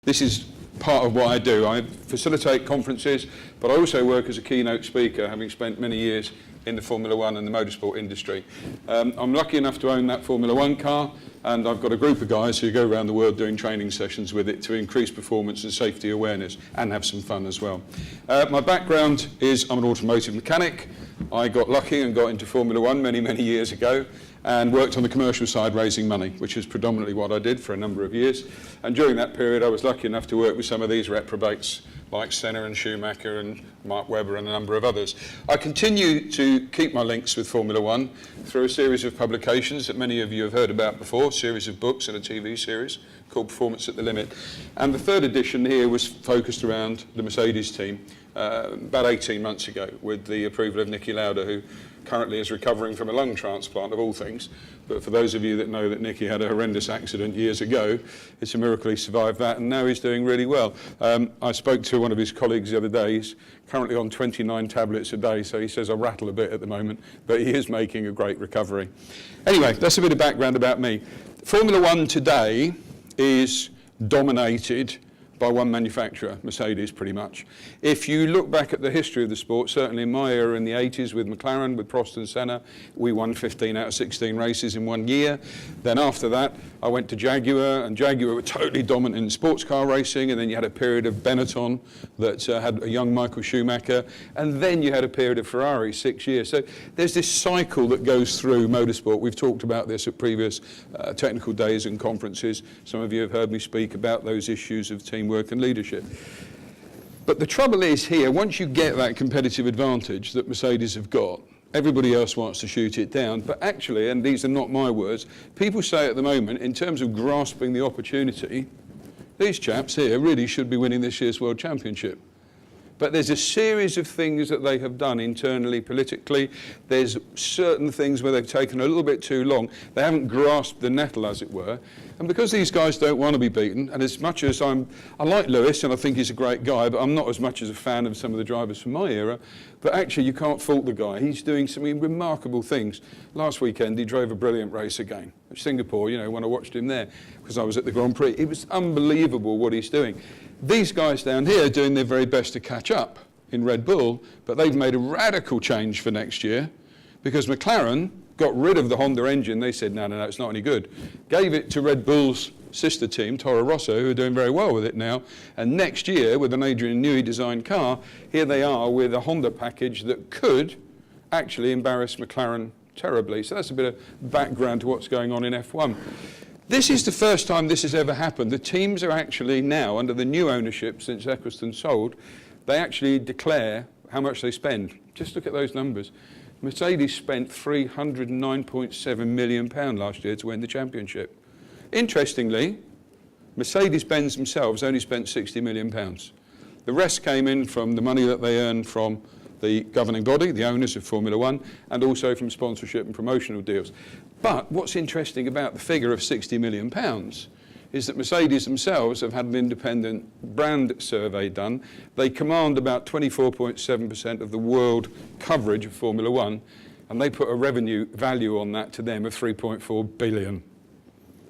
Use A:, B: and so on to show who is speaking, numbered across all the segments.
A: This is part of what I do. I facilitate conferences, but I also work as a keynote speaker, having spent many years in the Formula One and the motorsport industry. I'm lucky enough to own that Formula One car, and I've got a group of guys who go around the world doing training sessions with it to increase performance and safety awareness and have some fun as well. My background is I'm an automotive mechanic. I got lucky and got into Formula One many, many years ago and worked on the commercial side raising money, which is predominantly what I did for a number of years. And during that period, I was lucky enough to work with some of these reprobates like Senna and Schumacher and Mark Webber and a number of others. I continue to keep my links with Formula One through a series of publications that many of you have heard about before, a series of books and a TV series called Performance at the Limit. And the third edition here was focused around the Mercedes team about 18 months ago with the approval of Niki Lauda, who currently is recovering from a lung transplant of all things. But for those of you that know that Niki had a horrendous accident years ago, it's a miracle he survived that, and now he's doing really well. I spoke to one of his colleagues the other day. He's currently on 29 tablets a day, so he says I rattle a bit at the moment, but he is making a great recovery. Anyway, that's a bit of background about me. Formula One today is dominated by one manufacturer, Mercedes, pretty much. If you look back at the history of the sport, certainly in my era in the 80s with McLaren, with Prost and Senna, we won 15 out of 16 races in 1 year. Then after that, I went to Jaguar, and Jaguar were totally dominant in sports car racing, and then you had a period of Benetton that had a young Michael Schumacher, and then you had a period of Ferrari, 6 years. So there's this cycle that goes through motorsport. We've talked about this at previous technical days and conferences. Some of you have heard me speak about those issues of teamwork and leadership. But the trouble is here, once you get that competitive advantage that Mercedes have got, everybody else wants to shoot it down. But actually, and these are not my words, people say at the moment, in terms of grasping the opportunity, these chaps here really should be winning this year's World Championship. But there's a series of things that they have done internally, politically. There's certain things where they've taken a little bit too long. They haven't grasped the nettle, as it were. And because these guys don't want to be beaten, and as much as I like Lewis and I think he's a great guy, but I'm not as much as a fan of some of the drivers from my era. But actually, you can't fault the guy. He's doing some remarkable things. Last weekend, he drove a brilliant race again. Singapore, you know, when I watched him there, because I was at the Grand Prix, it was unbelievable what he's doing. These guys down here are doing their very best to catch up in Red Bull, but they've made a radical change for next year because McLaren got rid of the Honda engine. They said, no, it's not any good. Gave it to Red Bull's sister team, Toro Rosso, who are doing very well with it now. And next year, with an Adrian Newey designed car, here they are with a Honda package that could actually embarrass McLaren terribly. So that's a bit of background to what's going on in F1. This is the first time this has ever happened. The teams are actually now, under the new ownership since Eccleston sold, they actually declare how much they spend. Just look at those numbers. Mercedes spent £309.7 million last year to win the championship. Interestingly, Mercedes-Benz themselves only spent £60 million. The rest came in from the money that they earned from the governing body, the owners of Formula One, and also from sponsorship and promotional deals. But what's interesting about the figure of £60 million is that Mercedes themselves have had an independent brand survey done. They command about 24.7% of the world coverage of Formula One, and they put a revenue value on that to them of 3.4 billion.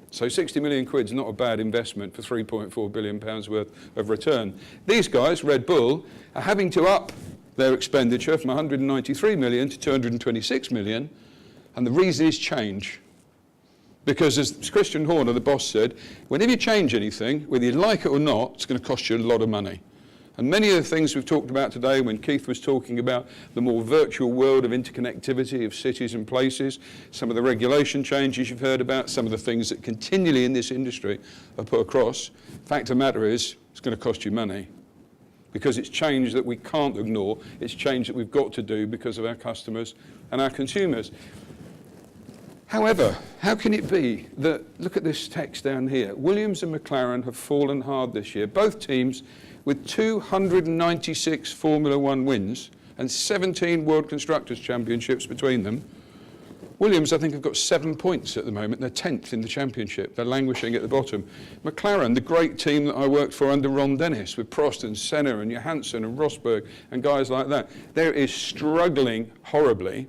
A: So 60 million quid's not a bad investment for 3.4 billion pounds worth of return. These guys, Red Bull, are having to up their expenditure from 193 million to 226 million, and the reason is change. Because as Christian Horner, the boss, said, whenever you change anything, whether you like it or not, it's going to cost you a lot of money. And many of the things we've talked about today, when Keith was talking about the more virtual world of interconnectivity of cities and places, some of the regulation changes you've heard about, some of the things that continually in this industry are put across, fact of the matter is, it's going to cost you money. Because it's change that we can't ignore, it's change that we've got to do because of our customers and our consumers. However, how can it be that, look at this text down here, Williams and McLaren have fallen hard this year, both teams with 296 Formula One wins and 17 World Constructors' Championships between them. Williams, I think, have got 7 points at the moment. They're 10th in the championship. They're languishing at the bottom. McLaren, the great team that I worked for under Ron Dennis, with Prost and Senna and Johansson and Rosberg and guys like that, there is struggling horribly.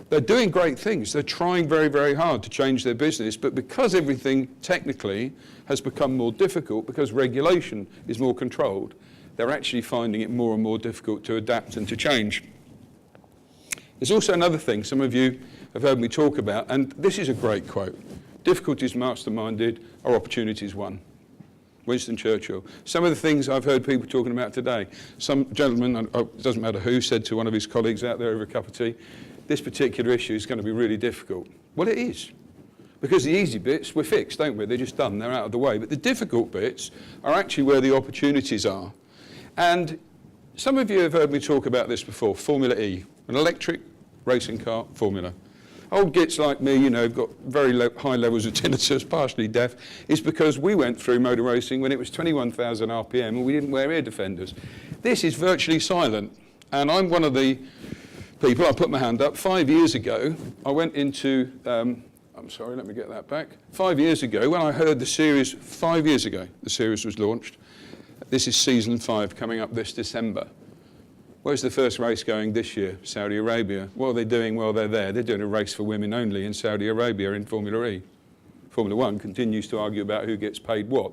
A: They're doing great things. They're trying very, very hard to change their business, but because everything technically has become more difficult, because regulation is more controlled, they're actually finding it more and more difficult to adapt and to change. There's also another thing some of you have heard me talk about, and this is a great quote. Difficulties masterminded are opportunities won. Winston Churchill. Some of the things I've heard people talking about today. Some gentleman, it doesn't matter who, said to one of his colleagues out there over a cup of tea, this particular issue is going to be really difficult. Well, it is. Because the easy bits, we're fixed, don't we? They're just done, they're out of the way. But the difficult bits are actually where the opportunities are. And some of you have heard me talk about this before, Formula E, an electric racing car formula. Old gits like me, you know, have got very high levels of tinnitus, partially deaf, is because we went through motor racing when it was 21,000 RPM and we didn't wear ear defenders. This is virtually silent. And I'm one of the people, I put my hand up, 5 years ago, I went into, I'm sorry, let me get that back. 5 years ago, when I heard the series, 5 years ago, the series was launched. This is season 5 coming up this December. Where's the first race going this year? Saudi Arabia. What are they doing while they're there? They're doing a race for women only in Saudi Arabia in Formula E. Formula 1 continues to argue about who gets paid what.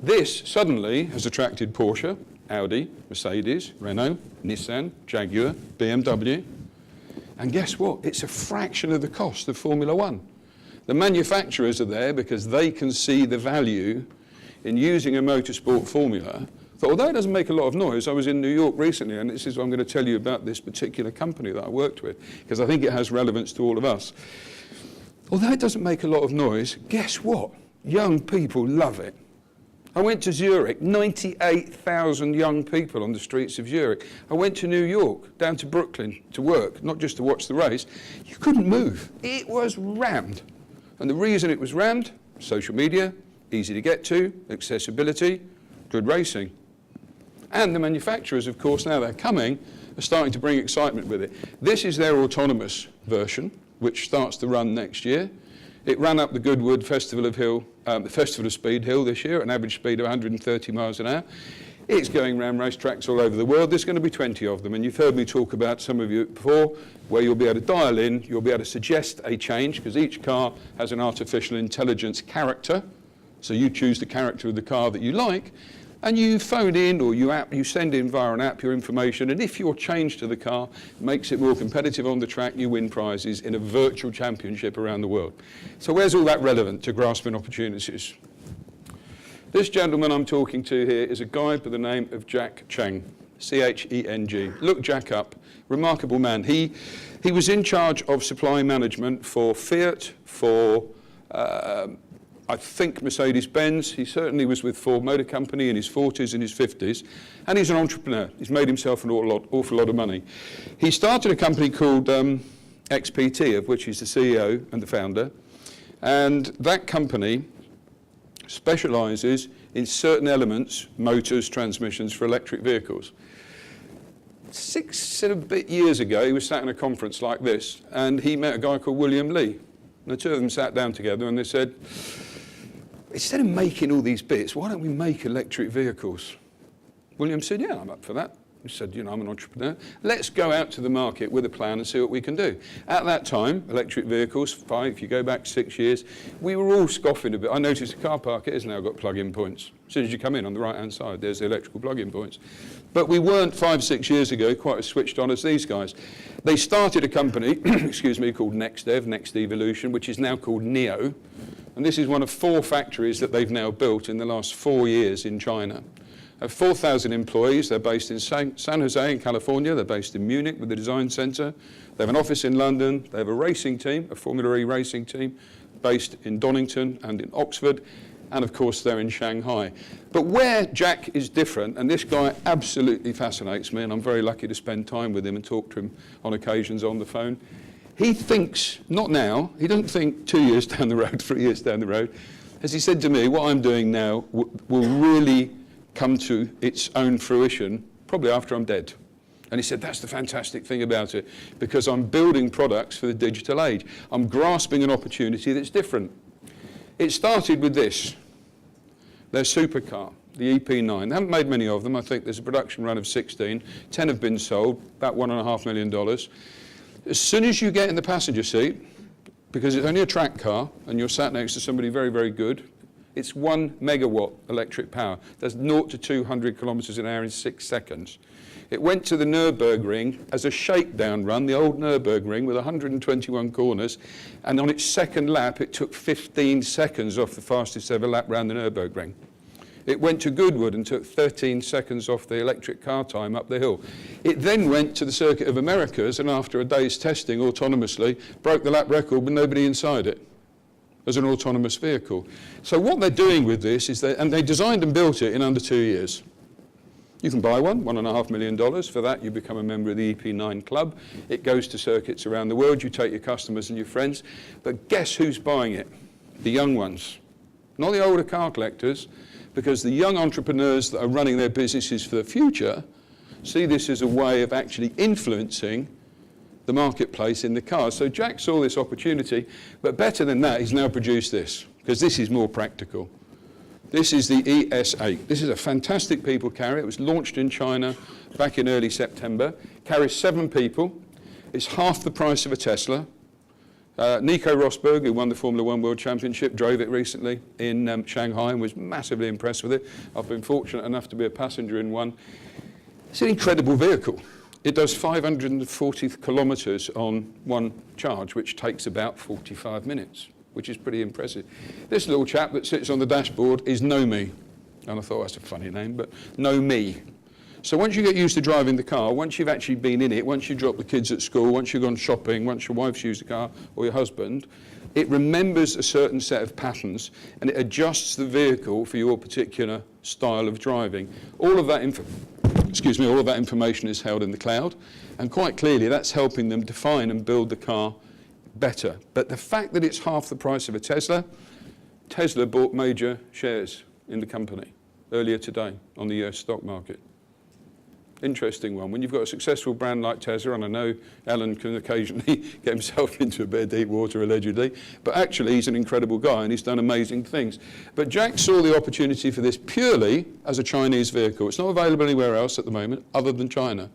A: This suddenly has attracted Porsche, Audi, Mercedes, Renault, Nissan, Jaguar, BMW. And guess what? It's a fraction of the cost of Formula 1. The manufacturers are there because they can see the value in using a motorsport formula. But although it doesn't make a lot of noise, I was in New York recently, and this is what I'm going to tell you about this particular company that I worked with, because I think it has relevance to all of us. Although it doesn't make a lot of noise, guess what? Young people love it. I went to Zurich, 98,000 young people on the streets of Zurich. I went to New York, down to Brooklyn to work, not just to watch the race. You couldn't move. It was rammed. And the reason it was rammed, social media, easy to get to, accessibility, good racing. And the manufacturers, of course, now they're coming, are starting to bring excitement with it. This is their autonomous version, which starts to run next year. It ran up the Goodwood Festival of Speed Hill this year at an average speed of 130 miles an hour. It's going around racetracks all over the world. There's going to be 20 of them. And you've heard me talk about some of you before, where you'll be able to dial in, you'll be able to suggest a change, because each car has an artificial intelligence character. So you choose the character of the car that you like, and you phone in or you send in via an app your information, and if your change to the car makes it more competitive on the track, you win prizes in a virtual championship around the world. So where's all that relevant to grasping opportunities? This gentleman I'm talking to here is a guy by the name of Jack Cheng, C-H-E-N-G. Look Jack up, remarkable man. He was in charge of supply management for Fiat, for I think Mercedes-Benz. He certainly was with Ford Motor Company in his 40s and his 50s. And he's an entrepreneur. He's made himself an awful lot of money. He started a company called XPT, of which he's the CEO and the founder. And that company specialises in certain elements, motors, transmissions, for electric vehicles. 6 and a bit years ago, he was sat in a conference like this, and he met a guy called William Lee. And the two of them sat down together and they said, instead of making all these bits, why don't we make electric vehicles? William said, yeah, I'm up for that. He said, you know, I'm an entrepreneur. Let's go out to the market with a plan and see what we can do. At that time, electric vehicles, if you go back 6 years, we were all scoffing a bit. I noticed the car park, it has now got plug-in points. As soon as you come in on the right-hand side, there's the electrical plug-in points. But we weren't 5, 6 years ago quite as switched on as these guys. They started a company, excuse me, called NextEv, Next Evolution, which is now called NEO. And this is one of 4 factories that they've now built in the last 4 years in China. They have 4,000 employees. They're based in San Jose in California. They're based in Munich with the design center. They have an office in London. They have a racing team, a Formula E racing team, based in Donington and in Oxford. And of course, they're in Shanghai. But where Jack is different, and this guy absolutely fascinates me, and I'm very lucky to spend time with him and talk to him on occasions on the phone. He thinks, not now, he doesn't think 2 years down the road, 3 years down the road. As he said to me, what I'm doing now will really come to its own fruition probably after I'm dead. And he said, that's the fantastic thing about it, because I'm building products for the digital age. I'm grasping an opportunity that's different. It started with this, their supercar, the EP9. They haven't made many of them. I think there's a production run of 16. 10 have been sold, about $1.5 million. As soon as you get in the passenger seat, because it's only a track car and you're sat next to somebody very, very good, it's 1 megawatt electric power. That's 0 to 200 kilometers an hour in 6 seconds. It went to the Nürburgring as a shakedown run, the old Nürburgring with 121 corners, and on its second lap it took 15 seconds off the fastest ever lap round the Nürburgring. It went to Goodwood and took 13 seconds off the electric car time up the hill. It then went to the Circuit of Americas, and after a day's testing autonomously, broke the lap record with nobody inside it as an autonomous vehicle. So what they're doing with this is and they designed and built it in under 2 years. You can buy one, $1.5 million. For that, you become a member of the EP9 club. It goes to circuits around the world. You take your customers and your friends. But guess who's buying it? The young ones. Not the older car collectors, because the young entrepreneurs that are running their businesses for the future see this as a way of actually influencing the marketplace in the cars. So Jack saw this opportunity, but better than that, he's now produced this, because this is more practical. This is the ES8. This is a fantastic people carrier. It was launched in China back in early September. Carries 7 people. It's half the price of a Tesla. Nico Rosberg, who won the Formula One World Championship, drove it recently in Shanghai and was massively impressed with it. I've been fortunate enough to be a passenger in one. It's an incredible vehicle. It does 540 kilometres on one charge, which takes about 45 minutes, which is pretty impressive. This little chap that sits on the dashboard is Know Me. And I thought, that's a funny name, but Know Me. So once you get used to driving the car, once you've actually been in it, once you drop the kids at school, once you've gone shopping, once your wife's used the car or your husband, it remembers a certain set of patterns and it adjusts the vehicle for your particular style of driving. All of that information is held in the cloud, and quite clearly that's helping them define and build the car better. But the fact that it's half the price of a Tesla, Tesla bought major shares in the company earlier today on the US stock market. Interesting one. When you've got a successful brand like Tesla, and I know Alan can occasionally get himself into a bit of deep water allegedly, but actually he's an incredible guy and he's done amazing things. But Jack saw the opportunity for this purely as a Chinese vehicle. It's not available anywhere else at the moment other than China.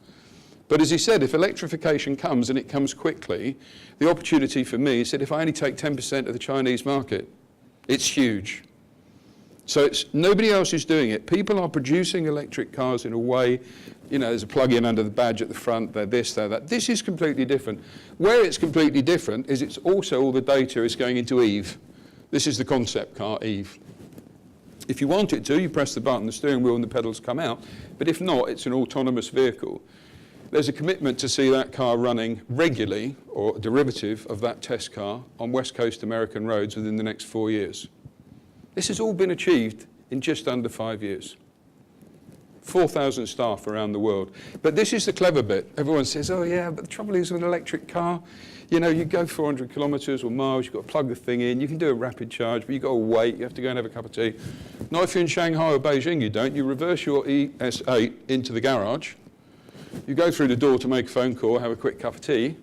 A: But as he said, if electrification comes and it comes quickly, the opportunity for me, he said, if I only take 10% of the Chinese market, it's huge. So nobody else is doing it. People are producing electric cars in a way, you know, there's a plug-in under the badge at the front, they're this, they're that. This is completely different. Where it's completely different is it's also all the data is going into Eve. This is the concept car, Eve. If you want it to, you press the button, the steering wheel and the pedals come out. But if not, it's an autonomous vehicle. There's a commitment to see that car running regularly, or a derivative of that test car, on West Coast American roads within the next 4 years. This has all been achieved in just under 5 years. 4,000 staff around the world. But this is the clever bit. Everyone says, oh yeah, but the trouble is with an electric car, you know, you go 400 kilometres or miles, you've got to plug the thing in, you can do a rapid charge, but you've got to wait, you have to go and have a cup of tea. Not if you're in Shanghai or Beijing, you don't. You reverse your ES8 into the garage, you go through the door to make a phone call, have a quick cup of tea,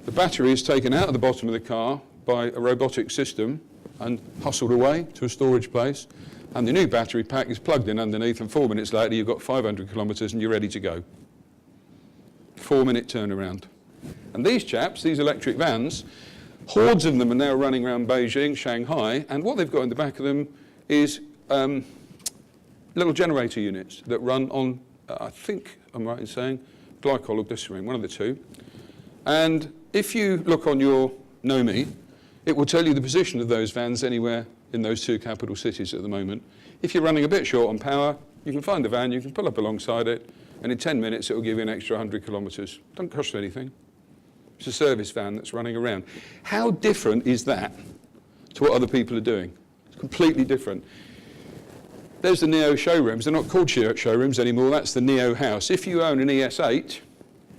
A: the battery is taken out of the bottom of the car by a robotic system and hustled away to a storage place, and the new battery pack is plugged in underneath, and 4 minutes later you've got 500 kilometres and you're ready to go. 4-minute turnaround. And these chaps, these electric vans, hordes of them are now running around Beijing, Shanghai, and what they've got in the back of them is little generator units that run on, I think I'm right in saying, glycol or glycerine, one of the two. And if you look on your Know Me, it will tell you the position of those vans anywhere in those 2 capital cities at the moment. If you're running a bit short on power, you can find a van, you can pull up alongside it, and in 10 minutes it will give you an extra 100 kilometres. Doesn't cost you anything. It's a service van that's running around. How different is that to what other people are doing? It's completely different. There's the Neo showrooms. They're not called showrooms anymore. That's the Neo house. If you own an ES8,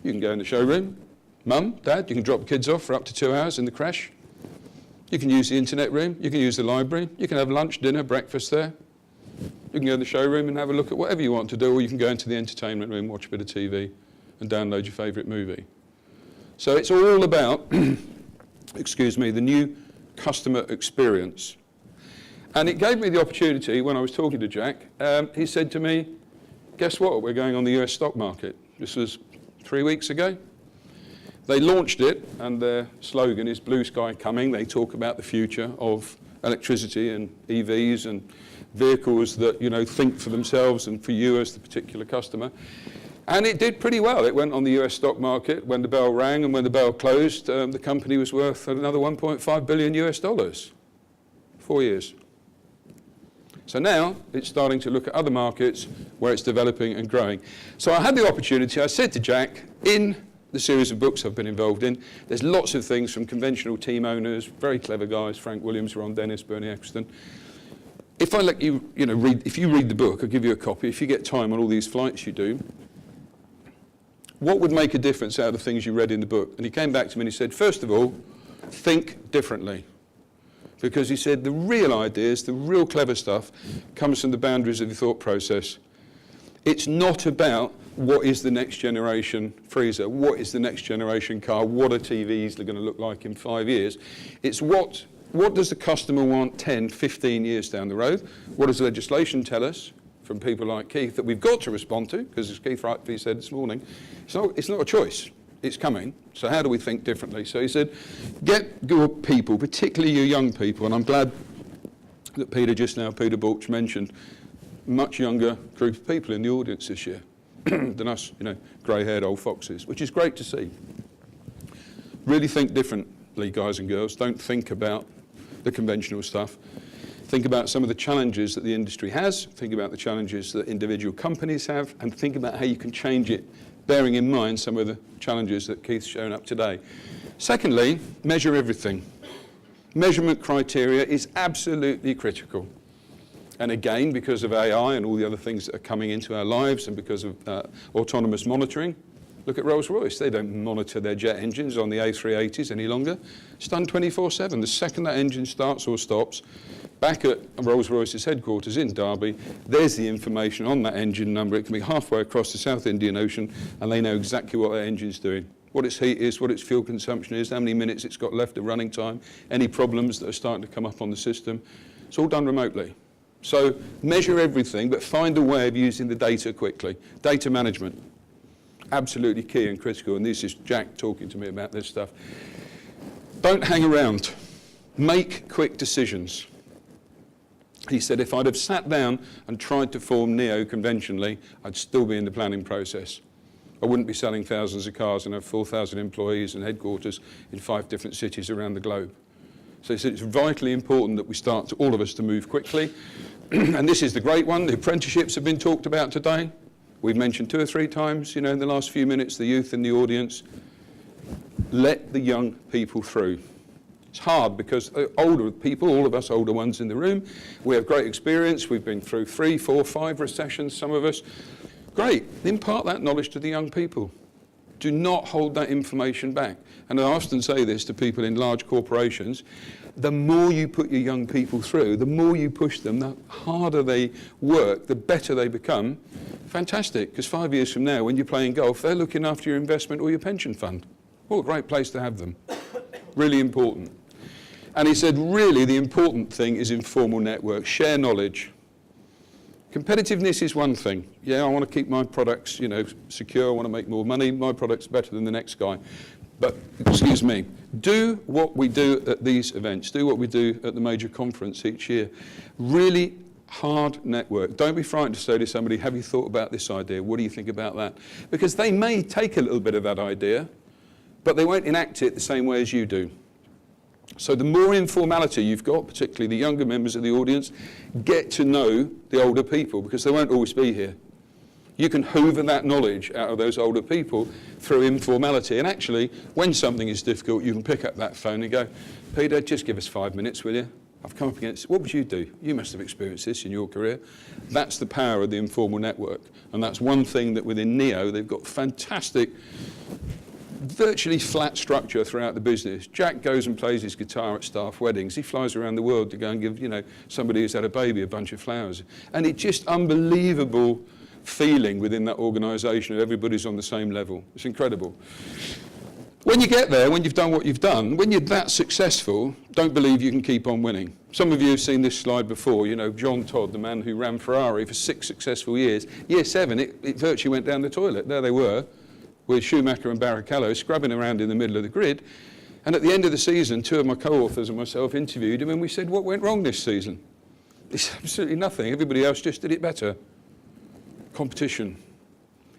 A: you can go in the showroom. Mum, Dad, you can drop kids off for up to 2 hours in the crash. You can use the internet room, you can use the library, you can have lunch, dinner, breakfast there. You can go in the showroom and have a look at whatever you want to do, or you can go into the entertainment room, watch a bit of TV and download your favourite movie. So it's all about, excuse me, the new customer experience. And it gave me the opportunity, when I was talking to Jack, he said to me, guess what, we're going on the US stock market. This was 3 weeks ago. They launched it, and their slogan is "Blue Sky Coming." They talk about the future of electricity and EVs and vehicles that, you know, think for themselves and for you as the particular customer. And it did pretty well. It went on the US stock market when the bell rang, and when the bell closed, the company was worth another $1.5 billion US. 4 years. So now it's starting to look at other markets where it's developing and growing. So I had the opportunity, I said to Jack, in the series of books I've been involved in, there's lots of things from conventional team owners, very clever guys, Frank Williams, Ron Dennis, Bernie Eccleston. If I let you, read, if you read the book, I'll give you a copy. If you get time on all these flights you do, what would make a difference out of the things you read in the book? And he came back to me and he said, first of all, think differently. Because he said the real ideas, the real clever stuff, comes from the boundaries of the thought process. It's not about what is the next generation freezer, what is the next generation car, what are TVs going to look like in 5 years. It's what does the customer want 10, 15 years down the road? What does legislation tell us from people like Keith that we've got to respond to? Because as Keith rightly said this morning, it's not a choice. It's coming. So how do we think differently? So he said, get your people, particularly your young people, and I'm glad that Peter Balch mentioned, much younger group of people in the audience this year than us, grey-haired old foxes, which is great to see. Really think differently, guys and girls. Don't think about the conventional stuff. Think about some of the challenges that the industry has, think about the challenges that individual companies have, and think about how you can change it, bearing in mind some of the challenges that Keith's shown up today. Secondly, measure everything. Measurement criteria is absolutely critical. And again, because of AI and all the other things that are coming into our lives, and because of autonomous monitoring, look at Rolls-Royce. They don't monitor their jet engines on the A380s any longer. It's done 24/7. The second that engine starts or stops, back at Rolls-Royce's headquarters in Derby, there's the information on that engine number. It can be halfway across the South Indian Ocean, and they know exactly what that engine's doing, what its heat is, what its fuel consumption is, how many minutes it's got left of running time, any problems that are starting to come up on the system. It's all done remotely. So measure everything, but find a way of using the data quickly. Data management, absolutely key and critical, and this is Jack talking to me about this stuff. Don't hang around. Make quick decisions. He said, if I'd have sat down and tried to form NEO conventionally, I'd still be in the planning process. I wouldn't be selling thousands of cars and have 4,000 employees and headquarters in 5 different cities around the globe. So he said it's vitally important that we start, all of us, to move quickly. And this is the great one. The apprenticeships have been talked about today. We've mentioned 2 or 3 times, in the last few minutes, the youth in the audience. Let the young people through. It's hard because older people, all of us older ones in the room, we have great experience. We've been through 3, 4, 5 recessions, some of us. Great. Impart that knowledge to the young people. Do not hold that information back. And I often say this to people in large corporations, the more you put your young people through, the more you push them, the harder they work, the better they become. Fantastic, because 5 years from now, when you're playing golf, they're looking after your investment or your pension fund. What a great place to have them. Really important. And he said, really, the important thing is informal networks. Share knowledge. Competitiveness is one thing. Yeah, I want to keep my products, secure. I want to make more money. My product's better than the next guy. But, excuse me, do what we do at these events. Do what we do at the major conference each year. Really hard network. Don't be frightened to say to somebody, have you thought about this idea? What do you think about that? Because they may take a little bit of that idea, but they won't enact it the same way as you do. So the more informality you've got, particularly the younger members of the audience, get to know the older people, because they won't always be here. You can hoover that knowledge out of those older people through informality. And actually, when something is difficult, you can pick up that phone and go, Peter, just give us 5 minutes, will you? I've come up against, what would you do? You must have experienced this in your career. That's the power of the informal network. And that's one thing that within NEO, they've got fantastic, virtually flat structure throughout the business. Jack goes and plays his guitar at staff weddings. He flies around the world to go and give, somebody who's had a baby a bunch of flowers. And it's just unbelievable feeling within that organisation of everybody's on the same level. It's incredible. When you get there, when you've done what you've done, when you're that successful, don't believe you can keep on winning. Some of you have seen this slide before. John Todd, the man who ran Ferrari for 6 successful years. Year 7, it virtually went down the toilet. There they were. with Schumacher and Barrichello scrubbing around in the middle of the grid. And at the end of the season, two of my co-authors and myself interviewed him, and we said, what went wrong this season? It's absolutely nothing. Everybody else just did it better. Competition.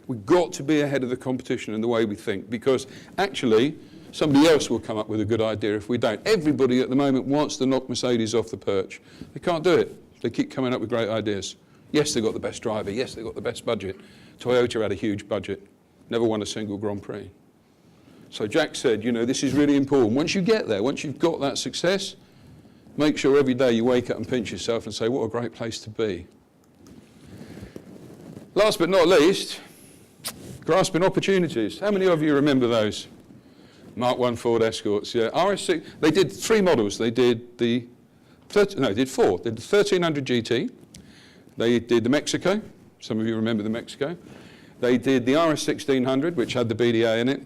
A: We've got to be ahead of the competition in the way we think, because actually somebody else will come up with a good idea if we don't. Everybody at the moment wants to knock Mercedes off the perch. They can't do it. They keep coming up with great ideas. Yes, they've got the best driver. Yes, they've got the best budget. Toyota had a huge budget. Never won a single Grand Prix. So Jack said, you know, this is really important. Once you get there, once you've got that success, make sure every day you wake up and pinch yourself and say, what a great place to be. Last but not least, grasping opportunities. How many of you remember those? Mark I Ford Escorts, yeah. RS6, they did 3 models. They did the, they did 4. They did the 1300 GT. They did the Mexico. Some of you remember the Mexico. They did the RS 1600, which had the BDA in it.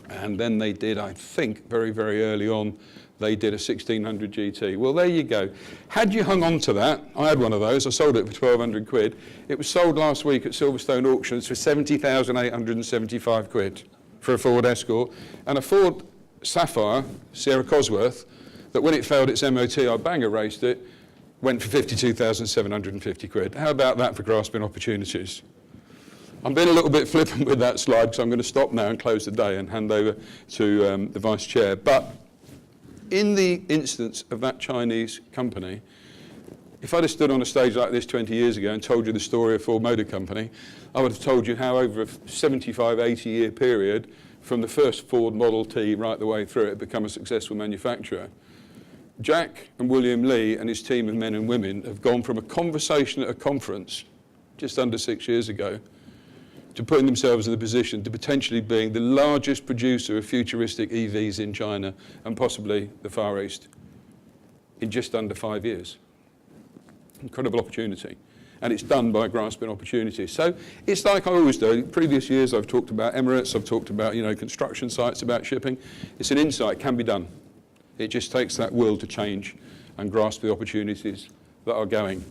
A: And then they did, I think, very, very early on, they did a 1600 GT. Well, there you go. Had you hung on to that, I had one of those, I sold it for 1,200 quid. It was sold last week at Silverstone Auctions for 70,875 quid for a Ford Escort. And a Ford Sapphire, Sierra Cosworth, that when it failed its MOT, I banger raced it, went for 52,750 quid. How about that for grasping opportunities? I'm being a little bit flippant with that slide, so I'm going to stop now and close the day and hand over to the Vice Chair. But in the instance of that Chinese company, if I'd have stood on a stage like this 20 years ago and told you the story of Ford Motor Company, I would have told you how over a 75, 80 year period, from the first Ford Model T right the way through, it had become a successful manufacturer. Jack and William Lee and his team of men and women have gone from a conversation at a conference just under 6 years ago to putting themselves in the position to potentially being the largest producer of futuristic EVs in China and possibly the Far East in just under 5 years. Incredible opportunity. And it's done by grasping opportunities. So it's like I always do. Previous years I've talked about Emirates, I've talked about, you know, construction sites, about shipping. It's an insight, it can be done. It just takes that will to change and grasp the opportunities that are going.